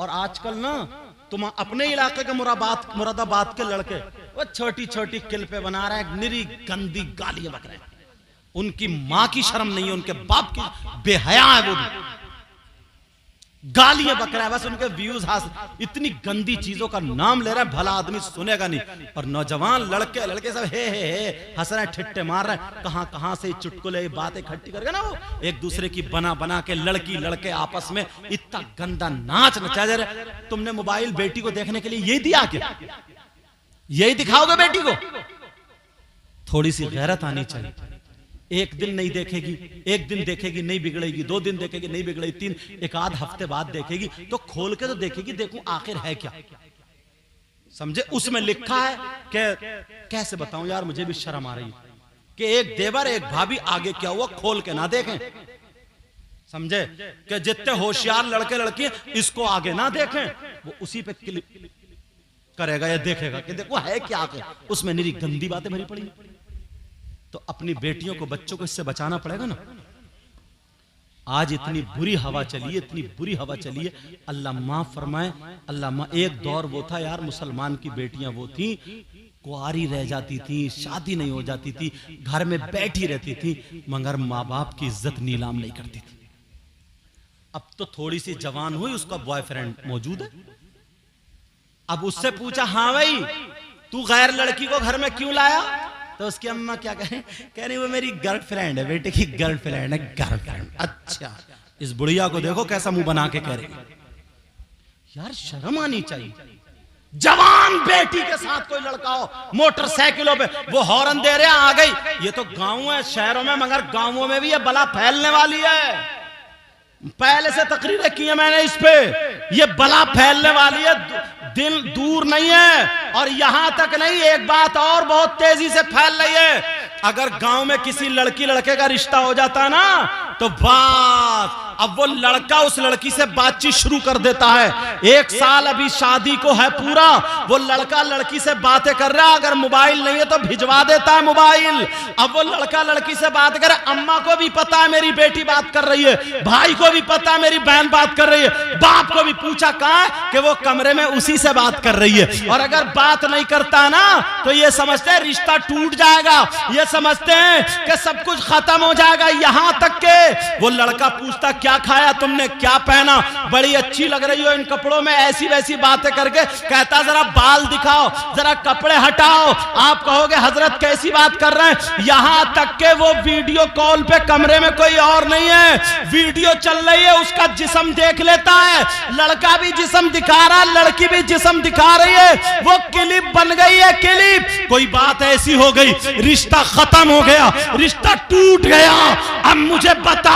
और आजकल ना तुम अपने इलाके के मुरादाबाद के लड़के वो छोटी छोटी क्लिपें बना रहे हैं, निरी गंदी गालियां बक रहे हैं। उनकी मां की शर्म नहीं है, उनके बाप की बेहया है, वो भी गालियां बक रहा है, बस उनके व्यूज हासिल। इतनी गंदी चीजों का नाम ले रहा है, भला आदमी सुनेगा नहीं। और नौजवान लड़के सब हे हंस रहे हैं, ठिट्टे मार रहे हैं। कहां से चुटकुले बातें इकट्ठी करके ना वो एक दूसरे की बना के लड़की लड़के आपस में इतना गंदा नाच नचा जा रहे। तुमने मोबाइल बेटी को देखने के लिए यही दिया क्या? यही दिखाओगे बेटी को? थोड़ी सी गैरत आनी चाहिए। एक दिन नहीं देखेगी, एक दिन देखेगी नहीं बिगड़ेगी, 2 दिन देखेगी नहीं बिगड़ेगी, 3 एक आध हफ्ते बाद देखेगी तो खोल के तो देखेगी, देखूं आखिर है क्या। समझे? उसमें लिखा है कि कैसे बताऊं यार, मुझे भी शर्म आ रही है कि एक देवर एक भाभी आगे क्या हुआ खोल के ना देखें। समझे? कि जितने होशियार लड़के लड़की इसको आगे ना देखें, वो उसी पे क्लिक करेगा या देखेगा कि देखो है क्या आगे, उसमें निरी गंदी बातें भरी पड़ी। तो अपनी बेटियों को बच्चों को इससे बचाना पड़ेगा ना। आज इतनी बुरी हवा चली है, इतनी बुरी हवा चली है, अल्लाह माफ फरमाए, अल्लाह माफ। एक दौर वो था यार, मुसलमान की बेटियां वो थी, कुंवारी रह जाती थी, शादी नहीं हो जाती थी, घर में बैठी रहती थी, मगर माँ बाप की इज्जत नीलाम नहीं करती थी। अब तो थोड़ी सी जवान हुई, उसका बॉयफ्रेंड मौजूद है। अब उससे पूछा, हाँ भाई तू गैर लड़की को घर में क्यों लाया? तो उसकी अम्मा क्या कह रही, वो मेरी गर्लफ्रेंड है, बेटे की गर्लफ्रेंड है। गर्लफ्रेंड? अच्छा। इस बुढ़िया को देखो कैसा मुंह बना के कह रही। यार शर्म आनी चाहिए। जवान बेटी के साथ कोई लड़का हो, मोटरसाइकिलों पे वो हॉर्न दे रहे हैं, आ गई। ये तो गांव है, शहरों में, मगर गांवों में भी ये बला फैलने वाली है। पहले से तकरीरें की है मैंने इस पे, ये बला फैलने वाली है, दिल दूर नहीं है। और यहां तक नहीं, एक बात और बहुत तेजी से फैल रही है। अगर गांव में किसी लड़की लड़के का रिश्ता हो जाता ना, तो बात अब वो लड़का उस लड़की से बातचीत शुरू कर देता है। 1 साल अभी शादी को है पूरा, वो लड़का लड़की से बातें कर रहा है। अगर मोबाइल नहीं है तो भिजवा देता है मोबाइल। अब वो लड़का लड़की से बात करे, अम्मा को भी पता है मेरी बेटी बात कर रही है, भाई को भी पता है मेरी बहन बात कर रही है, बाप को भी पूछा कहां है, कि वो कमरे में उसी से बात कर रही है। और अगर बात नहीं करता ना, तो ये समझते हैं रिश्ता टूट जाएगा, ये समझते हैं कि सब कुछ खत्म हो जाएगा। यहां तक के वो लड़का पूछता, क्या खाया तुमने, क्या पहना, बड़ी अच्छी लग रही हो इन कपड़ों में, ऐसी वैसी बातें करके कहता जरा बाल दिखाओ, जरा कपड़े हटाओ। आप कहोगे हजरत कैसी बात कर रहे हैं। यहां तक के वो वीडियो कॉल पे कमरे में कोई और नहीं है, वीडियो चल रही है, उसका जिस्म देख लेता है। लड़का भी जिस्म दिखा रहा, लड़की भी जिस्म दिखा रही है, वो क्लिप बन गई है, क्लिप। कोई बात ऐसी हो गई, रिश्ता खत्म हो गया, रिश्ता टूट गया। अब मुझे बताओ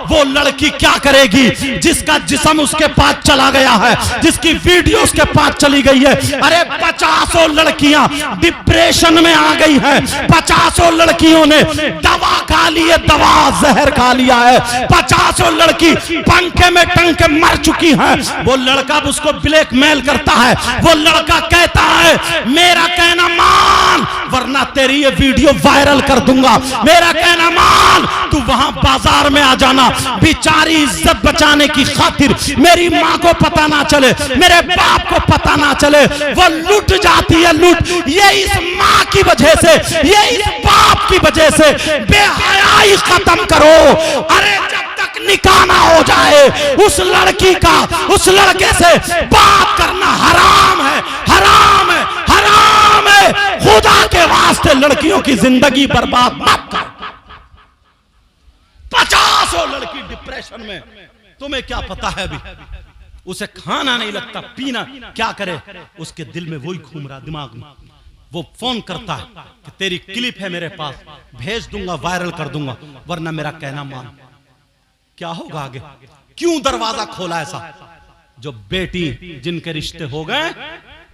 वो लड़की क्या करेगी जिसका जिस्म उसके पास चला गया है, जिसकी वीडियो उसके पास चली गई है। अरे 50 लड़कियां डिप्रेशन में आ गई हैं, 50 लड़कियों ने दवा खा ली है, दवा जहर खा लिया है, 50 लड़की पंखे में टंग के मर चुकी हैं। वो लड़का उसको ब्लैकमेल करता है, वो लड़का कहता है मेरा कहना मान वरना तेरी ये वीडियो वायरल कर दूंगा, मेरा कहना मान, तू वहां बाजार में आ जाना। बेचारी इज्जत बचाने की खातिर, मेरी माँ को पता ना चले, मेरे बाप को पता ना चले, वो लूट जाती है, लूट। ये इस माँ की वजह से, ये इस बाप की वजह से। बेहयाई खत्म करो। अरे जब तक निकाह ना हो जाए उस लड़की का, उस लड़के से बात करना हराम है, हराम है, हराम है। खुदा के वास्ते लड़कियों की जिंदगी बर्बाद मत कर। 50 लड़की डिप्रेशन में, तुम्हें क्या पता है अभी, उसे खाना नहीं लगता, पीना क्या करे, उसके दिल में वही घूम रहा दिमाग में। वो फोन करता है कि तेरी क्लिप है मेरे पास, भेज दूंगा, वायरल कर दूंगा, वरना मेरा कहना मान। क्या होगा आगे? क्यों दरवाजा खोला ऐसा? जो बेटी जिनके रिश्ते हो गए,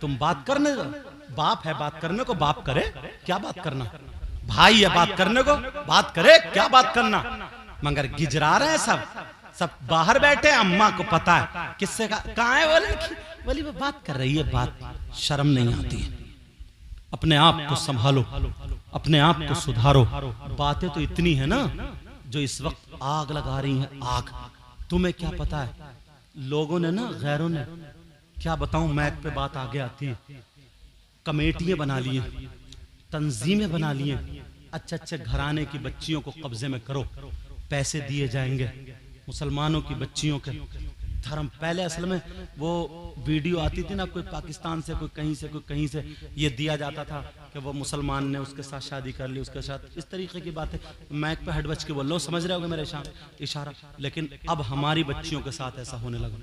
तुम बात करने, बाप है बात करने को, बाप करे, क्या बात करना, भाई है बात करने को, बात करे, क्या बात करना। मगर गिजरा रहे हैं सब बाहर बैठे, अम्मा को पता है किससे कहाँ है वो लड़की, बोली वो बात कर रही है, बात शर्म नहीं आती है। अपने आप को संभालो, अपने आप को सुधारो। बातें तो इतनी है ना जो इस वक्त आग लगा रही हैं, आग। तुम्हें क्या पता है लोगों ने ना, गैरों ने, क्या बताऊं, मैक पे बात आगे आती है, कमेटियां बना ली हैं, तंजीमें बना ली हैं, अच्छे अच्छे घराने की बच्चियों को कब्जे में करो, पैसे दिए जाएंगे मुसलमानों की बच्चियों के धर्म। पहले असल में वो वीडियो आती थी ना, कोई पाकिस्तान से, कोई कहीं से, कोई कहीं से, ये दिया जाता था कि वो मुसलमान ने उसके साथ शादी कर ली, उसके साथ इस तरीके की बातें। मैक पे हट बच के बोल लो, समझ रहे होगे मेरे इशारा। लेकिन अब हमारी बच्चियों के साथ ऐसा होने लगा,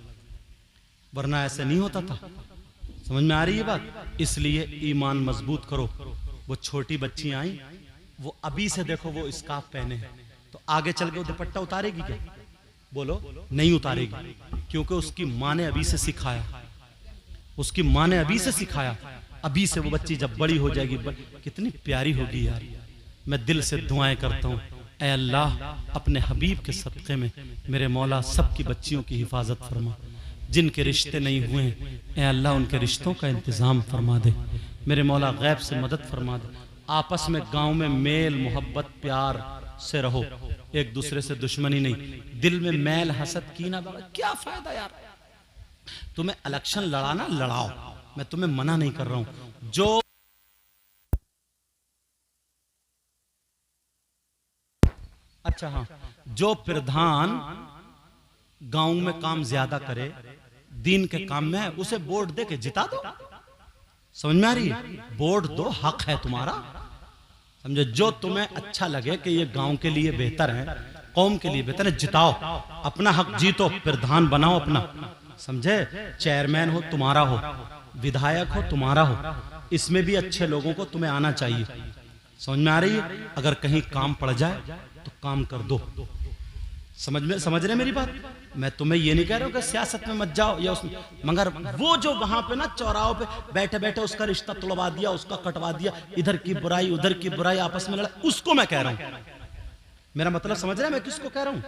वरना ऐसे नहीं होता था। समझ में आ रही है बात? इसलिए ईमान मजबूत करो। वो छोटी बच्चियां आई, वो अभी से देखो वो स्कार्फ पहने हैं, तो आगे चल के वो दुपट्टा उतारेगी क्या? बोलो, नहीं उतारेगी, क्योंकि उसकी माँ ने अभी से सिखाया, उसकी माँ ने अभी से सिखाया। अभी से वो बच्ची जब बड़ी हो जाएगी, कितनी प्यारी होगी यार। मैं दिल से दुआएं करता हूँ, ऐ अल्लाह अपने हबीब के सदक़े में मेरे मौला सबकी बच्चियों की हिफाजत फरमा। जिनके रिश्ते नहीं हुए हैं, ऐ अल्लाह उनके रिश्तों का इंतज़ाम फरमा दे। मेरे मौला गैब से मदद फरमा दे। आपस में गाँव में मेल मोहब्बत प्यार से रहो, एक दूसरे से दुश्मनी नहीं। दिल में मैल हसद कीना क्या फायदा यार। तुम्हें इलेक्शन लड़ाना लड़ाओ, मैं तुम्हें मना नहीं कर रहा हूं। जो अच्छा हाँ, जो प्रधान गांव में काम ज्यादा करे, दीन के काम में है, उसे वोट दे के जिता दो। समझ में आ रही है? वोट दो, हक है तुम्हारा, समझे। जो तुम्हें अच्छा लगे कि ये गांव के लिए बेहतर है, कौम के लिए बेहतर है, जिताओ, अपना हक जीतो, प्रधान बनाओ अपना, समझे। चेयरमैन हो तुम्हारा हो, विधायक हो तुम्हारा हो, इसमें भी अच्छे लोगों को तुम्हें आना चाहिए। समझ में आ रही है? अगर कहीं काम पड़ जाए तो काम कर दो। समझ रहे मेरी बात? मैं तुम्हें ये नहीं कह रहा हूं कि सियासत में मत जाओ या उसमें, मगर वो जो वहां पे ना चौराहों पे बैठे बैठे उसका रिश्ता तोड़वा दिया, उसका कटवा दिया, इधर की बुराई उधर की बुराई, आपस में लड़ा, उसको मैं कह रहा हूं। मेरा मतलब समझ रहे हैं मैं किसको कह रहा हूं?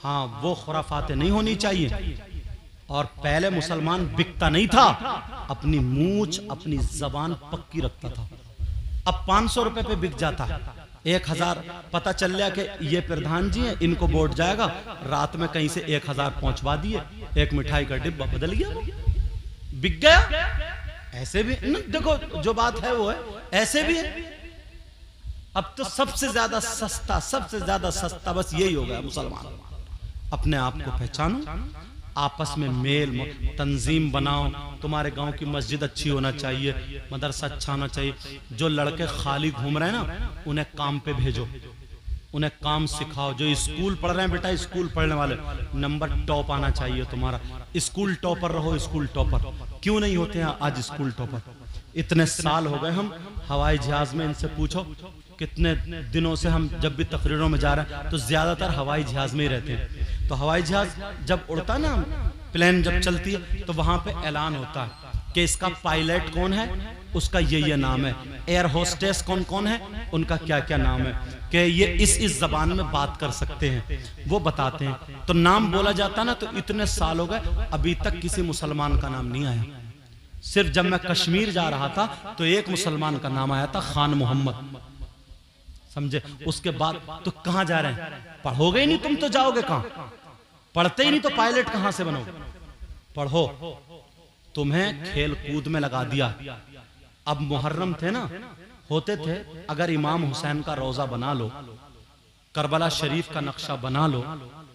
हाँ, वो खुराफातें नहीं होनी चाहिए। और पहले मुसलमान बिकता नहीं था, अपनी मूंछ अपनी जबान पक्की रखता था। अब 500 रुपए पे बिक जाता, 1000 पता चल गया कि ये प्रधान जी हैं, इनको वोट जाएगा, रात में कहीं से 1000 पहुंचवा दिए, एक मिठाई का डिब्बा बदल गया, वो बिक गया। ऐसे भी देखो, जो बात है वो है, ऐसे भी है। अब तो सबसे ज्यादा सस्ता बस यही हो गया मुसलमान। अपने आप को पहचानो, आपस में मेल तंजीम बनाओ। तुम्हारे गांव की मस्जिद अच्छी होना चाहिए, मदरसा अच्छा होना चाहिए। जो लड़के खाली घूम रहे हैं ना, उन्हें काम पे भेजो, उन्हें काम सिखाओ। जो स्कूल पढ़ रहे हैं बेटा, स्कूल पढ़ने वाले, नंबर टॉप आना चाहिए तुम्हारा। स्कूल टॉपर रहो, स्कूल टॉपर। क्यों नहीं होते हैं आज स्कूल टॉपर? इतने साल हो गए हम हवाई जहाज में, इनसे पूछो कितने दिनों से हम जब भी तकरीरों में जा रहे हैं तो ज्यादातर हवाई जहाज में ही रहते हैं। तो हवाई जहाज जब उड़ता है ना, प्लेन जब चलती है, तो वहां पे ऐलान होता है कि इसका पायलट कौन है, उसका ये नाम है। एयर होस्टेस कौन कौन है, उनका क्या क्या नाम है, कि ये इस जबान में बात कर सकते हैं, वो बताते हैं। तो नाम बोला जाता ना, तो इतने साल हो गए अभी तक किसी मुसलमान का नाम नहीं आया। सिर्फ जब मैं कश्मीर जा रहा था तो एक मुसलमान का नाम आया था, खान मोहम्मद, समझे। उसके बाद तो कहां जा रहे हैं? पढ़ोगे ही नहीं तुम तो जाओगे कहां? पढ़ते ही नहीं तो पायलट कहां से बनोगे? पढ़ो। तुम्हें खेल कूद में लगा दिया। अब मुहर्रम थे ना, होते थे, अगर इमाम हुसैन का रोजा बना लो, करबला शरीफ का नक्शा बना लो,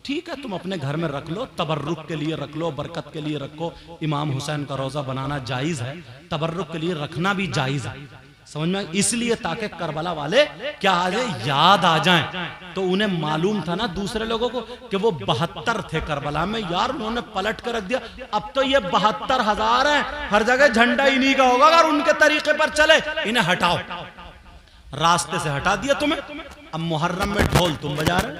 ठीक है, तुम अपने घर में रख लो, तबर्रुक के लिए रख लो, बरकत के लिए रखो। इमाम हुसैन का रोजा बनाना जायज है, तबर्रुक के लिए रखना भी जायज है। समझ में? इसलिए ताकि करबला वाले क्या आ जाए, याद आ जाएं। तो उन्हें मालूम था ना दूसरे लोगों को कि वो 72 थे करबला में, यार उन्होंने पलट कर रख दिया। अब तो ये 72,000 हैं, हर जगह झंडा इन्हीं का होगा। अगर उनके तरीके पर चले, इन्हें हटाओ, रास्ते से हटा दिया तुम्हें। अब मुहर्रम में ढोल तुम बजा रहे,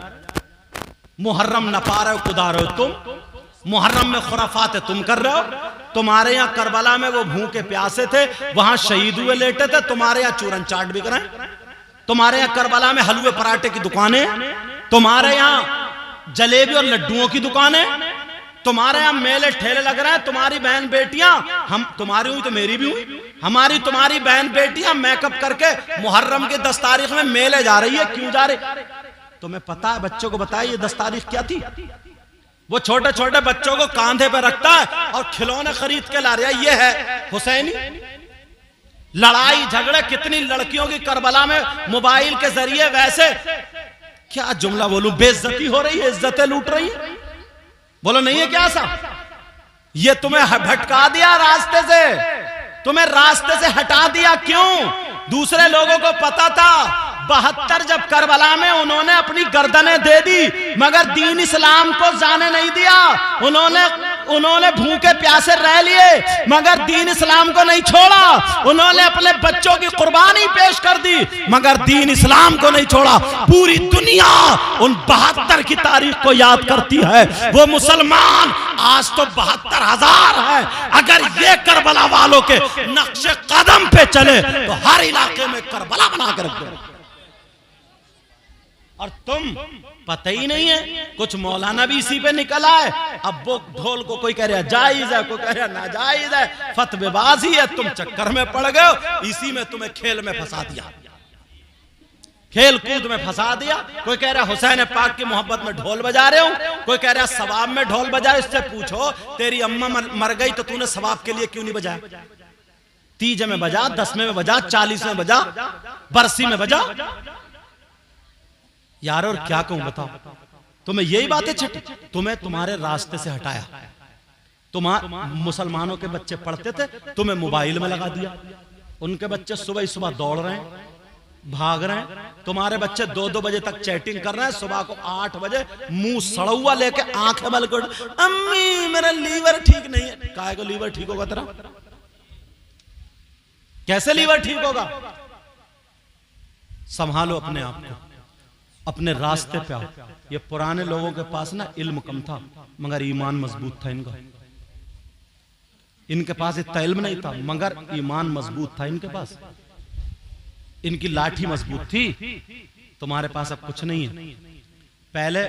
मुहर्रम न पा रहे हो, कुदा रहे हो तुम, मुहर्रम में खुराफात तुम कर रहे हो। तुम्हारे यहाँ करबला में वो भूखे प्यासे थे, वहां शहीद हुए लेटे थे, तुम्हारे यहाँ चूरन चाट बिक रहे हैं। तुम्हारे यहाँ करबला में हलवे पराठे की दुकानें, तुम्हारे यहाँ जलेबी और लड्डुओं की दुकानें, तुम्हारे यहाँ मेले ठेले लग रहे हैं। तुम्हारी बहन बेटियां, हम तुम्हारी हुई तो मेरी भी हुई, हमारी तुम्हारी बहन बेटियां मेकअप करके मुहर्रम की 10 तारीख में मेले जा रही है। क्यों जा रही? तुम्हें पता है? बच्चों को बताया ये 10 तारीख क्या थी? वो छोटे छोटे बच्चों को कांधे पे रखता है और खिलौने खरीद के ला रहा है। ये है हुसैनी। लड़ाई झगड़े कितनी लड़कियों की करबला में मोबाइल के जरिए, वैसे क्या जुमला बोलूं, बेइज्जती हो रही है, इज्जतें लूट रही है। बोलो नहीं है क्या सा? ये तुम्हें भटका दिया रास्ते से, तुम्हें रास्ते से हटा दिया। क्यों? दूसरे लोगों को पता था 72 जब करबला में उन्होंने अपनी गर्दनें दे दी, मगर दीन इस्लाम को जाने नहीं दिया। उन्होंने भूखे प्यासे रह लिए, मगर दीन इस्लाम को नहीं छोड़ा। उन्होंने अपने बच्चों की कुर्बानी पेश कर दी, मगर दीन इस्लाम को नहीं छोड़ा। पूरी दुनिया उन 72 की तारीख को याद करती है। वो मुसलमान आज तो 72,000 है। अगर ये करबला वालों के नक्शे कदम पे चले तो हर इलाके में करबला बना कर रख दो। और तुम पता ही नहीं है, कुछ मौलाना भी इसी पे निकला है। अब वो ढोल को कोई कह रहा जायज है, कोई कह रहा नाजायज है, फतवेबाजी है। तुम चक्कर में पड़ गए हो, इसी में तुम्हें खेल में फंसा दिया, खेल कूद में फंसा दिया। कोई कह रहा हुसैन पाक की मोहब्बत में ढोल बजा रहे हो, कोई कह रहा सवाब में ढोल बजा। इससे पूछो तेरी अम्मा मर गई तो तूने सवाब के लिए क्यों नहीं बजाया? 30 में बजा, 10 में बजा, 40 में बजा, बरसी में बजा यार। और क्या कहूं बताओ, तुम्हें यही बातें छटी, तुम्हें तुम्हारे रास्ते से हटाया। मुसलमानों के बच्चे पढ़ते थे, तुम्हें मोबाइल में लगा दिया। उनके बच्चे सुबह सुबह दौड़ रहे हैं, भाग रहे हैं। तुम्हारे बच्चे 2-2 बजे तक चैटिंग कर रहे हैं। सुबह को 8 बजे मुंह सड़ा हुआ लेके आंखें बल कर, अम्मी मेरा लीवर ठीक नहीं है। काहे को लीवर ठीक होगा तेरा? कैसे लीवर ठीक होगा? संभालो अपने आप को, अपने रास्ते पे आओ। ये पुराने लोगों के पास ना इल्म कम था, मगर ईमान मजबूत था इनका। इनके पास इतना इल्म नहीं था, मगर ईमान मजबूत था इनके पास। इनकी लाठी मजबूत थी। तुम्हारे पास अब कुछ नहीं है। पहले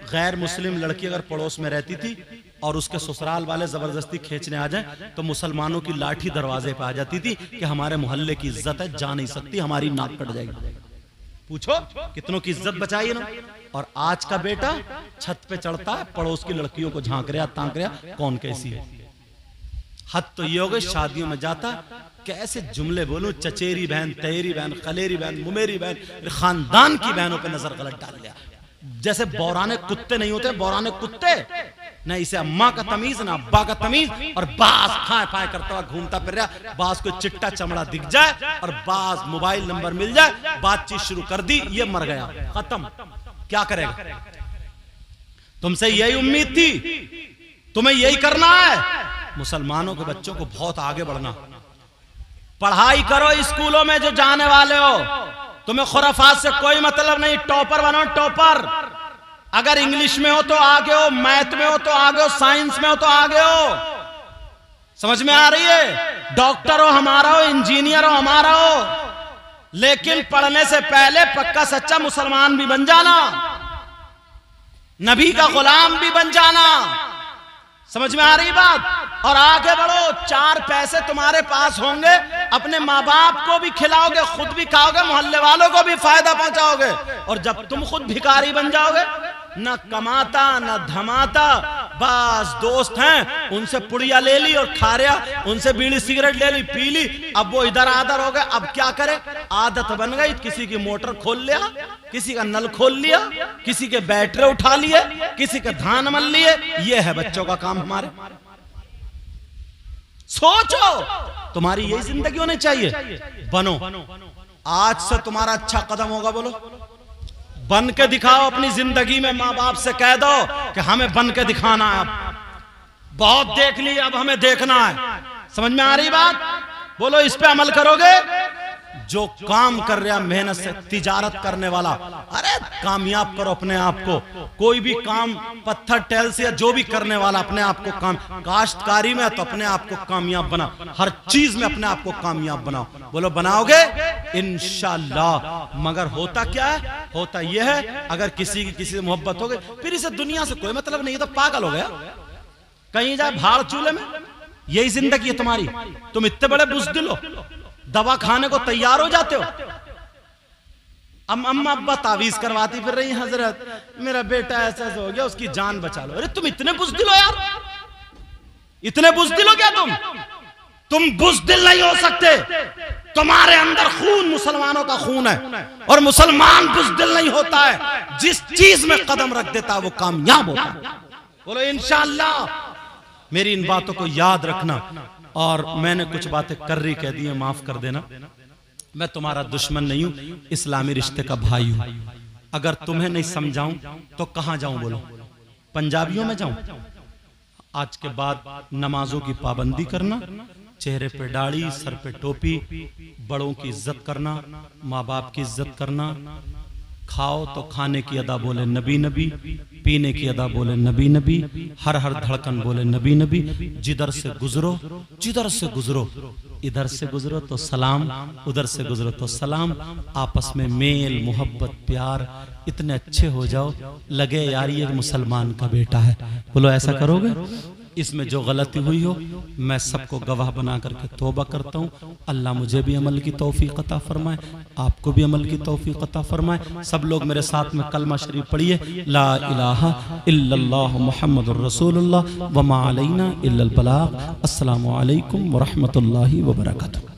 गैर मुस्लिम लड़की अगर पड़ोस में रहती थी और उसके ससुराल वाले जबरदस्ती खींचने आ जाए तो मुसलमानों की लाठी दरवाजे पे आ जाती थी कि हमारे मोहल्ले की इज्जत है, जा नहीं सकती, हमारी नाक कट जाएगी। पूछो कितनों की इज्जत बचाई ना। और आज का बेटा छत पे चढ़ता है, पड़ोस की लड़कियों को झांक रहा तांक रहा, कौन कैसी है। हद तो ये हो गई, शादियों में जाता कैसे जुमले बोलूं, चचेरी बहन, तैरी बहन, खलेरी बहन, मुमेरी बहन, खानदान की बहनों पे नजर गलत डाल लिया। जैसे बौराने कुत्ते नहीं होते, बौराने कुत्ते न इसे अम्मा का तमीज ना अब्बा का तमीज। और बाज फाय फाय करता हुआ घूमता फिर रहा। बाज को चिट्टा चमड़ा दिख जाए और बाज मोबाइल नंबर मिल जाए, बातचीत शुरू कर दी, ये मर गया, खत्म। क्या करेगा? तुमसे यही उम्मीद थी, तुम्हें यही करना है। मुसलमानों के बच्चों को बहुत आगे बढ़ना, पढ़ाई करो स्कूलों में जो जाने वाले हो। तुम्हें खुराफात से कोई मतलब नहीं, टॉपर बनो, टॉपर। अगर इंग्लिश में हो तो आगे हो, मैथ में हो तो आगे हो, साइंस में हो तो आगे हो। समझ में आ रही है? डॉक्टर हो हमारा हो, इंजीनियर हो हमारा हो, लेकिन पढ़ने से पहले पक्का सच्चा मुसलमान भी बन जाना, नबी का गुलाम भी बन जाना। समझ में आ रही बात? और आगे बढ़ो, 4 पैसे तुम्हारे पास होंगे, अपने माँ बाप को भी खिलाओगे, खुद भी खाओगे, मोहल्ले वालों को भी फायदा पहुंचाओगे। और जब तुम खुद भिखारी बन जाओगे, न कमाता न धमाता, बस दोस्त हैं उनसे पुड़िया ले ली और खा रहा, उनसे बीड़ी सिगरेट ले ली, पी ली। अब वो इधर आदर हो गए, अब क्या करे? आदत बन गई, किसी की मोटर खोल लिया, किसी का नल खोल लिया, किसी के बैटरी उठा लिए, किसी के धान मल लिए। ये है बच्चों का काम हमारे। सोचो, तुम्हारी यही जिंदगी होनी चाहिए। बनो, आज से तुम्हारा अच्छा कदम होगा। बोलो, बन के दिखाओ अपनी जिंदगी में। माँ बाप से कह दो कि हमें बन के दिखाना है। अब बहुत देख ली, अब हमें देखना है। समझ में आ रही बात? बोलो, इस पे अमल करोगे? जो काम कर रहा मेहनत से, तिजारत करने वाला, अरे कामयाब करो अपने आप को। कोई भी काम पत्थर टेल से या जो भी करने वाला, अपने आप को काम, काश्तकारी में तो अपने आप को कामयाब बनाओ, हर चीज में अपने आप को कामयाब बनाओ। बोलो, बनाओगे इंशाअल्लाह। मगर होता क्या है? होता यह है, अगर किसी की किसी से मोहब्बत हो गई, फिर इसे दुनिया से कोई मतलब नहीं, तो पागल हो गया, कहीं जाए भाड़ चूल्हे में। यही जिंदगी है तुम्हारी। तुम इतने बड़े बुज़दिल हो, दवा खाने को तैयार हो जाते हो। अब अम्मा अब्बा तावीज करवाती फिर रही, हजरत मेरा बेटा ऐसा ऐसा हो गया, उसकी जान बचा लो। अरे तुम इतने बुज़दिल हो यार, इतने बुज़दिल हो क्या तुम बुज़दिल नहीं हो सकते। तुम्हारे अंदर खून मुसलमानों का खून है, और मुसलमान बुज़दिल नहीं होता है, जिस चीज में कदम रख देता है वो कामयाब होता है। बोलो इंशाअल्लाह। मेरी इन बातों को याद रखना। और मैंने कुछ बातें कर्री कह दी है, माफ कर देना। मैं तुम्हारा दुश्मन नहीं हूं, इस्लामी रिश्ते का भाई हूं। अगर तुम्हें नहीं समझाऊं तो कहां जाऊं? बोलो, पंजाबियों में जाऊं? आज के बाद नमाजों की पाबंदी करना, चेहरे पे दाढ़ी, सर पे टोपी, बड़ों की इज्जत करना, माँ बाप की इज्जत करना, खाओ तो खाने की अदा बोले नबी नबी, पीने की अदा बोले नबी नबी, हर हर धड़कन बोले नबी नबी, जिधर से गुजरो इधर से गुजरो तो सलाम, उधर से गुजरो तो सलाम। आपस में मेल मोहब्बत प्यार इतने अच्छे हो जाओ, लगे यार ये मुसलमान का बेटा है। बोलो ऐसा करोगे? इसमें जो गलती हुई हो मैं सबको गवाह बना करके तौबा करता हूँ। अल्लाह मुझे भी अमल की तौफीक अता फरमाए, आपको भी अमल की तौफीक अता फरमाए। सब लोग मेरे साथ में कलमा शरीफ पढ़िए, ला इलाहा इल्लल्लाह मुहम्मदुर रसूलुल्लाह व मा अलैना इल्लल बलाग। अस्सलामु अलैकुम व रहमतुल्लाहि व बरकातुहू।